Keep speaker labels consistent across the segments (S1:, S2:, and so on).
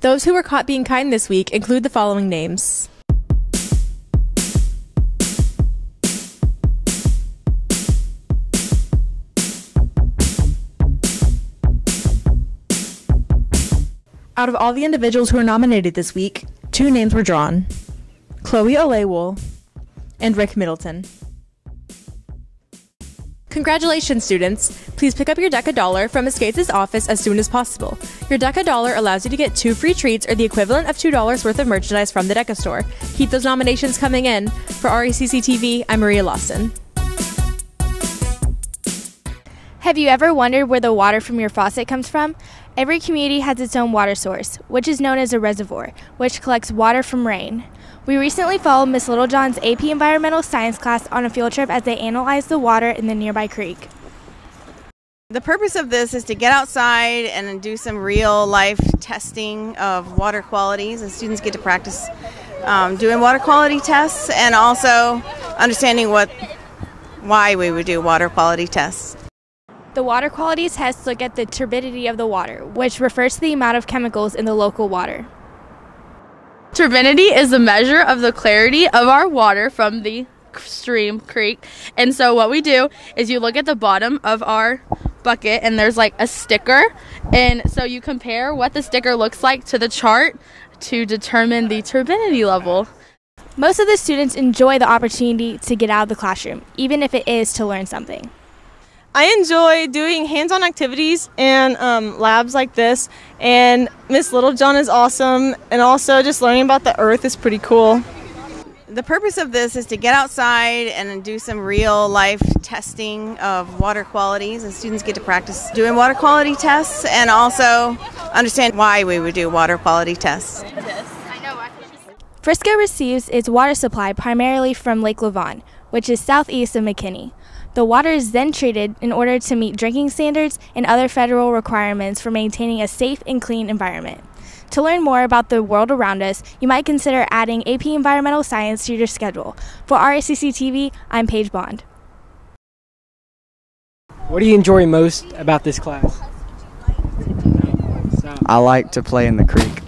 S1: Those who were caught being kind this week include the following names. Out of all the individuals who were nominated this week, 2 names were drawn: Chloe Olewole and Rick Middleton. Congratulations, students! Please pick up your DECA dollar from Ms. Gates' office as soon as possible. Your DECA dollar allows you to get 2 free treats or the equivalent of $2 worth of merchandise from the DECA store. Keep those nominations coming in. For Racc TV, I'm Maria Lawson.
S2: Have you ever wondered where the water from your faucet comes from? Every community has its own water source, which is known as a reservoir, which collects water from rain. We recently followed Miss Littlejohn's AP Environmental Science class on a field trip as they analyzed the water in the nearby creek.
S3: The purpose of this is to get outside and do some real life testing of water qualities, and students get to practice doing water quality tests and also understanding why we would do water quality tests.
S2: The water quality tests look at the turbidity of the water, which refers to the amount of chemicals in the local water.
S4: Turbidity is the measure of the clarity of our water from the stream, creek. And so what we do is you look at the bottom of our bucket and there's like a sticker. And so you compare what the sticker looks like to the chart to determine the turbidity level.
S2: Most of the students enjoy the opportunity to get out of the classroom, even if it is to learn something.
S5: I enjoy doing hands-on activities and labs like this, and Miss Littlejohn is awesome, and also just learning about the earth is pretty cool.
S3: The purpose of this is to get outside and do some real life testing of water qualities, and students get to practice doing water quality tests and also understand why we would do water quality tests.
S2: Frisco receives its water supply primarily from Lake Lavon, which is southeast of McKinney. The water is then treated in order to meet drinking standards and other federal requirements for maintaining a safe and clean environment. To learn more about the world around us, you might consider adding AP Environmental Science to your schedule. For Racc TV, I'm Paige Bond.
S6: What do you enjoy most about this class?
S7: I like to play in the creek.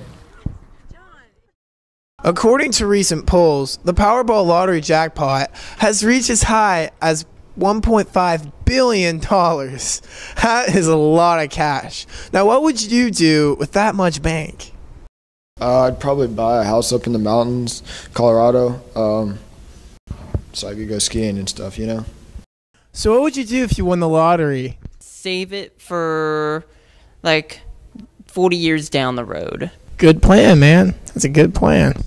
S8: According to recent polls, the Powerball lottery jackpot has reached as high as $1.5 billion. That is a lot of cash. Now, what would you do with that much bank?
S9: I'd probably buy a house up in the mountains, Colorado, so I could go skiing and stuff, you know?
S8: So what would you do if you won the lottery?
S10: Save it for, like, 40 years down the road.
S8: Good plan, man. That's a good plan.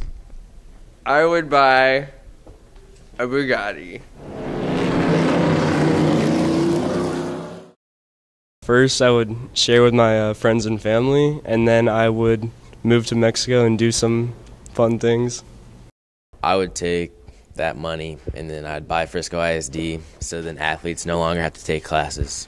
S11: I would buy a Bugatti.
S12: First, I would share with my friends and family, and then I would move to Mexico and do some fun things.
S13: I would take that money and then I'd buy Frisco ISD so then athletes no longer have to take classes.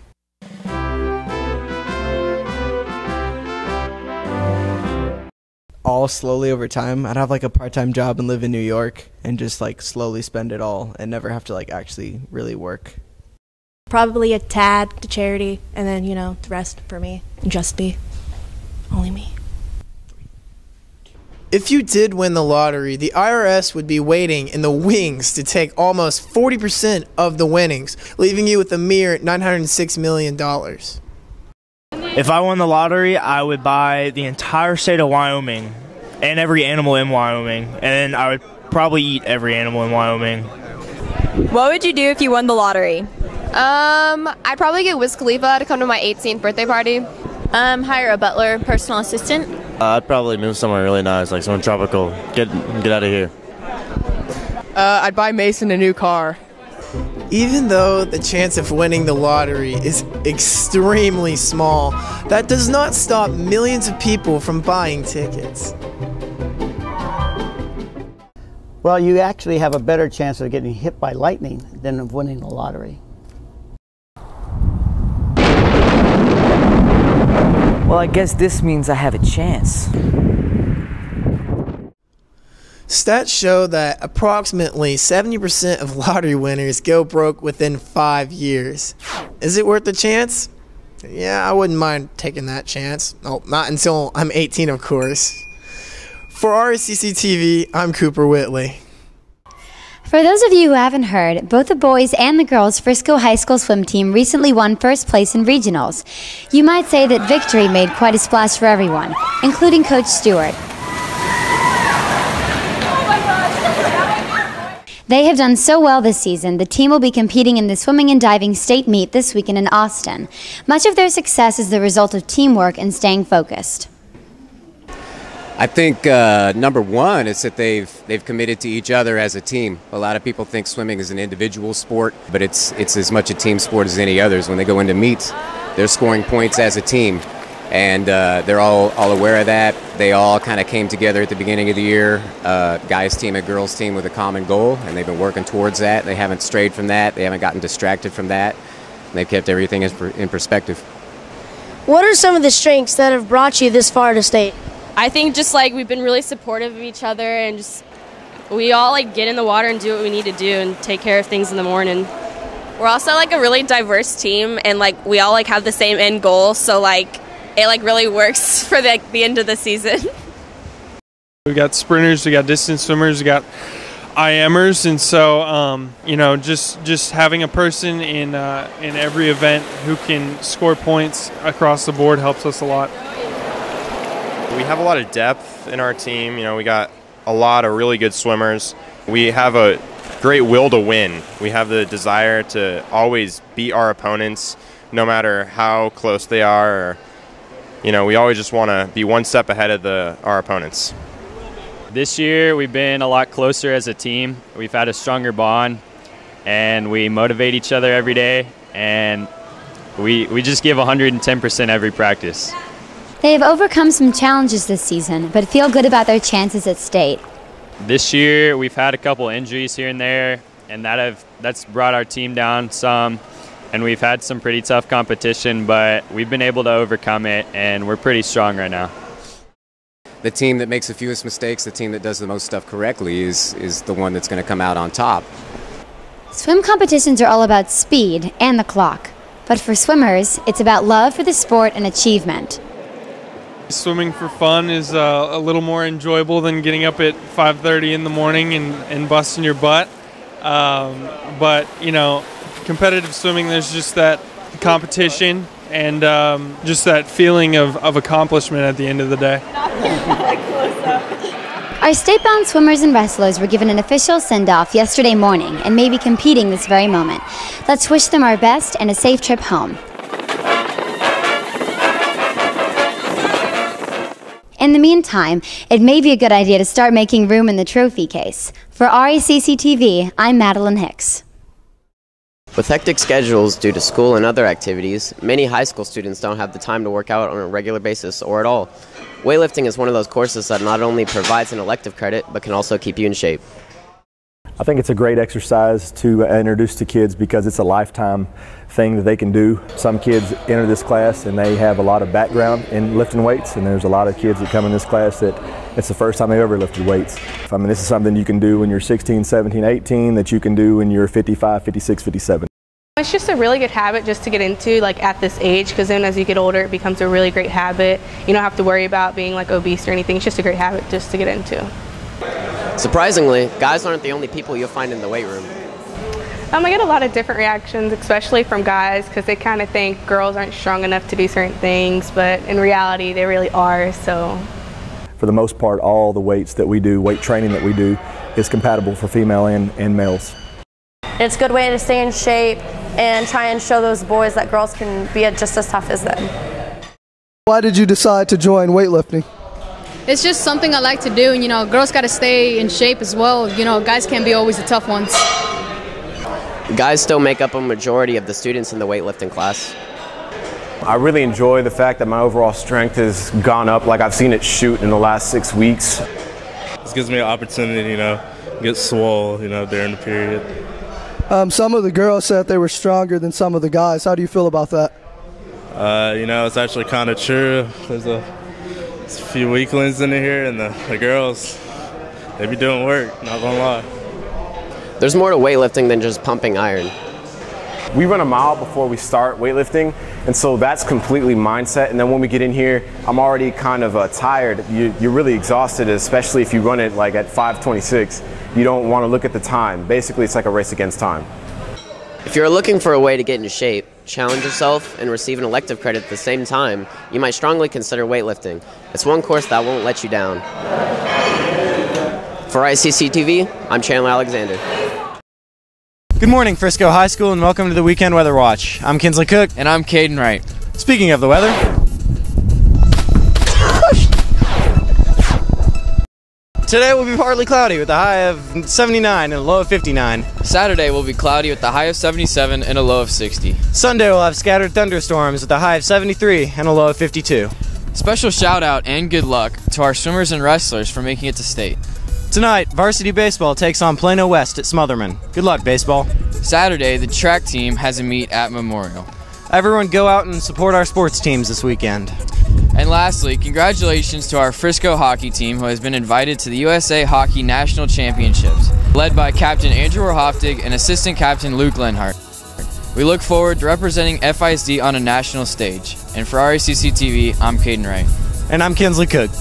S7: All slowly over time. I'd have like a part-time job and live in New York and just like slowly spend it all and never have to like actually really work.
S14: Probably a tad to charity, and then, you know, the rest for me. And just me. Only me.
S8: If you did win the lottery, the IRS would be waiting in the wings to take almost 40% of the winnings, leaving you with a mere $906 million.
S15: If I won the lottery, I would buy the entire state of Wyoming and every animal in Wyoming, and then I would probably eat every animal in Wyoming.
S16: What would you do if you won the lottery? I'd probably get Wiz Khalifa to come to my 18th birthday party.
S17: Hire a butler, personal assistant.
S18: I'd probably move somewhere really nice, like somewhere tropical. Get out of here.
S19: I'd buy Mason a new car.
S8: Even though the chance of winning the lottery is extremely small. That does not stop millions of people from buying tickets.
S20: Well, you actually have a better chance of getting hit by lightning than of winning the lottery.
S21: Well, I guess this means I have a chance.
S8: Stats show that approximately 70% of lottery winners go broke within 5 years. Is it worth the chance? Yeah, I wouldn't mind taking that chance. Oh, not until I'm 18, of course. For Racc TV, I'm Cooper Whitley.
S22: For those of you who haven't heard, both the boys and the girls Frisco High School swim team recently won first place in regionals. You might say that victory made quite a splash for everyone, including Coach Stewart. They have done so well this season, the team will be competing in the swimming and diving state meet this weekend in Austin. Much of their success is the result of teamwork and staying focused.
S23: I think number one is that they've committed to each other as a team. A lot of people think swimming is an individual sport, but it's as much a team sport as any others. When they go into meets, they're scoring points as a team, and they're all aware of that. They all kind of came together at the beginning of the year, guys team and girls team, with a common goal, and they've been working towards that. They haven't strayed from that. They haven't gotten distracted from that. They've kept everything in perspective.
S24: What are some of the strengths that have brought you this far to state?
S25: I think just like we've been really supportive of each other, and just we all like get in the water and do what we need to do and take care of things in the morning.
S26: We're also like a really diverse team, and like we all like have the same end goal, so like it like really works for the end of the season.
S27: We got sprinters, we got distance swimmers, we got IMers, and so you know, just having a person in every event who can score points across the board helps us a lot.
S28: We have a lot of depth in our team. You know, we got a lot of really good swimmers. We have a great will to win. We have the desire to always beat our opponents, no matter how close they are. Or, you know, we always just want to be one step ahead of our opponents.
S29: This year, we've been a lot closer as a team. We've had a stronger bond, and we motivate each other every day, and we just give 110% every practice.
S22: They have overcome some challenges this season, but feel good about their chances at state.
S29: This year, we've had a couple injuries here and there, and that's brought our team down some, and we've had some pretty tough competition, but we've been able to overcome it, and we're pretty strong right now.
S23: The team that makes the fewest mistakes, the team that does the most stuff correctly is the one that's going to come out on top.
S22: Swim competitions are all about speed and the clock, but for swimmers, it's about love for the sport and achievement.
S27: Swimming for fun is a little more enjoyable than getting up at 5:30 in the morning and busting your butt. But, you know, competitive swimming, there's just that competition and just that feeling of accomplishment at the end of the day.
S22: Our state-bound swimmers and wrestlers were given an official send-off yesterday morning and may be competing this very moment. Let's wish them our best and a safe trip home. In the meantime, it may be a good idea to start making room in the trophy case. For Racc TV, I'm Madeline Hicks.
S30: With hectic schedules due to school and other activities, many high school students don't have the time to work out on a regular basis or at all. Weightlifting is one of those courses that not only provides an elective credit, but can also keep you in shape.
S31: I think it's a great exercise to introduce to kids because it's a lifetime thing that they can do. Some kids enter this class and they have a lot of background in lifting weights, and there's a lot of kids that come in this class that it's the first time they ever lifted weights. I mean, this is something you can do when you're 16, 17, 18 that you can do when you're 55, 56, 57.
S4: It's just a really good habit just to get into, like, at this age, because then as you get older it becomes a really great habit. You don't have to worry about being like obese or anything. It's just a great habit just to get into.
S30: Surprisingly, guys aren't the only people you'll find in the weight room.
S4: I get a lot of different reactions, especially from guys, because they kind of think girls aren't strong enough to do certain things, but in reality they really are. So
S31: for the most part, all the weights that we do, weight training that we do, is compatible for female and males.
S32: It's a good way to stay in shape and try and show those boys that girls can be just as tough as them.
S33: Why did you decide to join weightlifting?
S34: It's just something I like to do, and you know, girls got to stay in shape as well. You know, guys can't be always the tough ones.
S30: Guys still make up a majority of the students in the weightlifting class.
S1: I really enjoy the fact that my overall strength has gone up, like I've seen it shoot in the last 6 weeks.
S2: This gives me an opportunity, get swole, during the period.
S33: Some of the girls said they were stronger than some of the guys. How do you feel about that?
S2: It's actually kind of true. There's a few weaklings in here, and the girls, they be doing work, not gonna lie.
S30: There's more to weightlifting than just pumping iron.
S1: We run a mile before we start weightlifting, and so that's completely mindset. And then when we get in here, I'm already kind of tired. You're really exhausted, especially if you run it like at 5:26. You don't want to look at the time. Basically, it's like a race against time.
S30: If you're looking for a way to get into shape, challenge yourself, and receive an elective credit at the same time, you might strongly consider weightlifting. It's one course that won't let you down. For Racc TV, I'm Chandler Alexander.
S3: Good morning, Frisco High School, and welcome to the Weekend Weather Watch. I'm Kinsley Cook.
S5: And I'm Caden Wright.
S3: Speaking of the weather, today will be partly cloudy with a high of 79 and a low of 59.
S5: Saturday will be cloudy with a high of 77 and a low of 60.
S3: Sunday will have scattered thunderstorms with a high of 73 and a low of 52.
S5: Special shout out and good luck to our swimmers and wrestlers for making it to state.
S3: Tonight, varsity baseball takes on Plano West at Smotherman. Good luck, baseball.
S5: Saturday, the track team has a meet at Memorial.
S3: Everyone go out and support our sports teams this weekend.
S5: And lastly, congratulations to our Frisco hockey team who has been invited to the USA Hockey National Championships, led by Captain Andrew Warhoftig and Assistant Captain Luke Lenhart. We look forward to representing FISD on a national stage. And for Racc TV, I'm Caden Wright.
S3: And I'm Kinsley Cook.